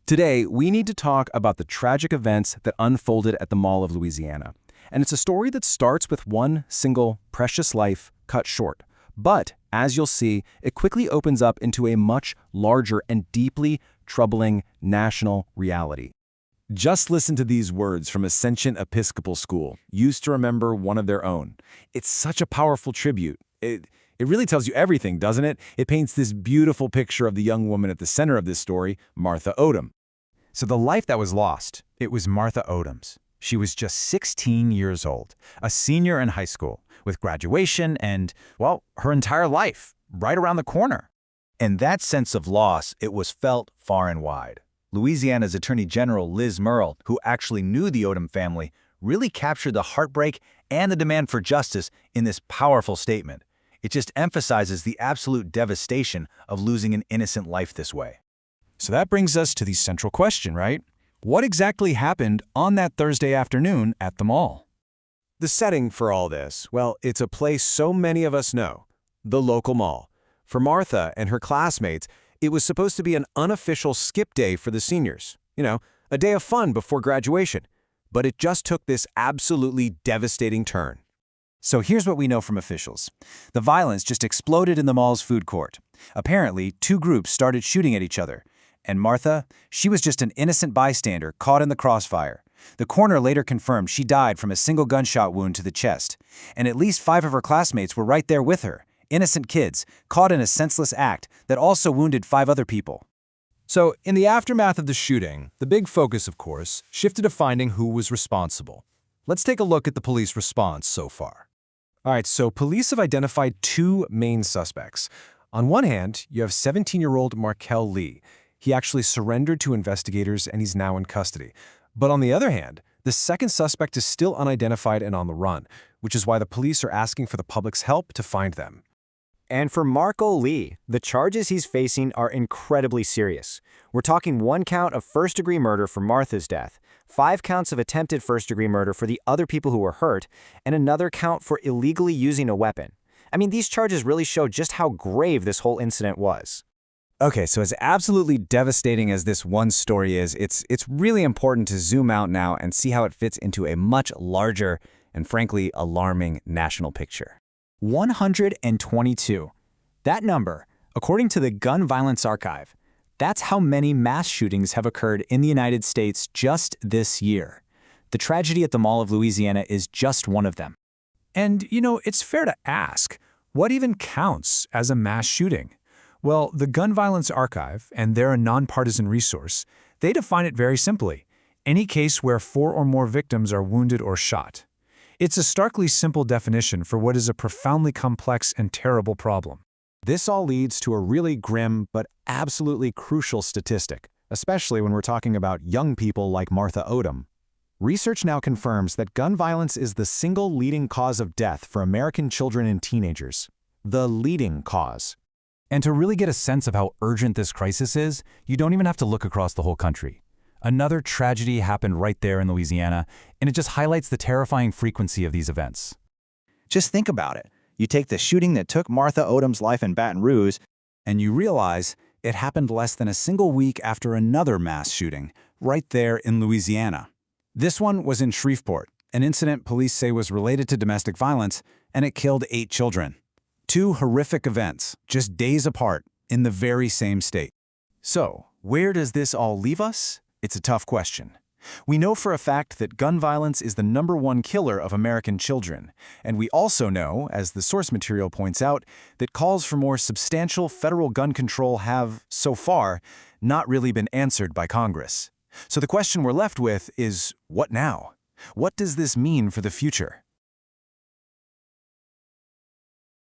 Today, we need to talk about the tragic events that unfolded at the Mall of Louisiana. And it's a story that starts with one single precious life cut short. But, as you'll see, it quickly opens up into a much larger and deeply troubling national reality. Just listen to these words from Ascension Episcopal School, used to remember one of their own. It's such a powerful tribute. It really tells you everything, doesn't it? It paints this beautiful picture of the young woman at the center of this story, Martha Odom. So the life that was lost, it was Martha Odom's. She was just 16 years old, a senior in high school, with graduation and, well, her entire life, right around the corner. And that sense of loss, it was felt far and wide. Louisiana's Attorney General Liz Murrill, who actually knew the Odom family, really captured the heartbreak and the demand for justice in this powerful statement. It just emphasizes the absolute devastation of losing an innocent life this way. So that brings us to the central question, right? What exactly happened on that Thursday afternoon at the mall? The setting for all this, well, it's a place so many of us know, the local mall. For Martha and her classmates, it was supposed to be an unofficial skip day for the seniors. A day of fun before graduation. But it just took this absolutely devastating turn. So here's what we know from officials. The violence just exploded in the mall's food court. Apparently, two groups started shooting at each other. And Martha, she was just an innocent bystander caught in the crossfire. The coroner later confirmed she died from a single gunshot wound to the chest. And at least 5 of her classmates were right there with her, innocent kids, caught in a senseless act that also wounded 5 other people. So, in the aftermath of the shooting, the big focus, of course, shifted to finding who was responsible. Let's take a look at the police response so far. All right, so police have identified 2 main suspects. On one hand, you have 17-year-old Markel Lee. He actually surrendered to investigators and he's now in custody. But on the other hand, the second suspect is still unidentified and on the run, which is why the police are asking for the public's help to find them. And for Markel Lee, the charges he's facing are incredibly serious. We're talking 1 count of first-degree murder for Martha's death, 5 counts of attempted first-degree murder for the other people who were hurt, and another count for illegally using a weapon. I mean, these charges really show just how grave this whole incident was. Okay, so as absolutely devastating as this one story is, it's really important to zoom out now and see how it fits into a much larger and frankly alarming national picture. 122. That number, according to the Gun Violence Archive, that's how many mass shootings have occurred in the United States just this year. The tragedy at the Mall of Louisiana is just one of them. And, it's fair to ask, what even counts as a mass shooting? Well, the Gun Violence Archive, and they're a nonpartisan resource, they define it very simply: any case where 4 or more victims are wounded or shot. It's a starkly simple definition for what is a profoundly complex and terrible problem. This all leads to a really grim but absolutely crucial statistic, especially when we're talking about young people like Martha Odom. Research now confirms that gun violence is the single leading cause of death for American children and teenagers. The leading cause. And to really get a sense of how urgent this crisis is, you don't even have to look across the whole country. Another tragedy happened right there in Louisiana, and it just highlights the terrifying frequency of these events. Just think about it. You take the shooting that took Martha Odom's life in Baton Rouge, And you realize it happened less than a single week after another mass shooting, right there in Louisiana. This one was in Shreveport, an incident police say was related to domestic violence, and it killed 8 children. 2 horrific events, just days apart, in the very same state. So, where does this all leave us? It's a tough question. We know for a fact that gun violence is the #1 killer of American children, and we also know, as the source material points out, that calls for more substantial federal gun control have, so far, not really been answered by Congress. So the question we're left with is, what now? What does this mean for the future?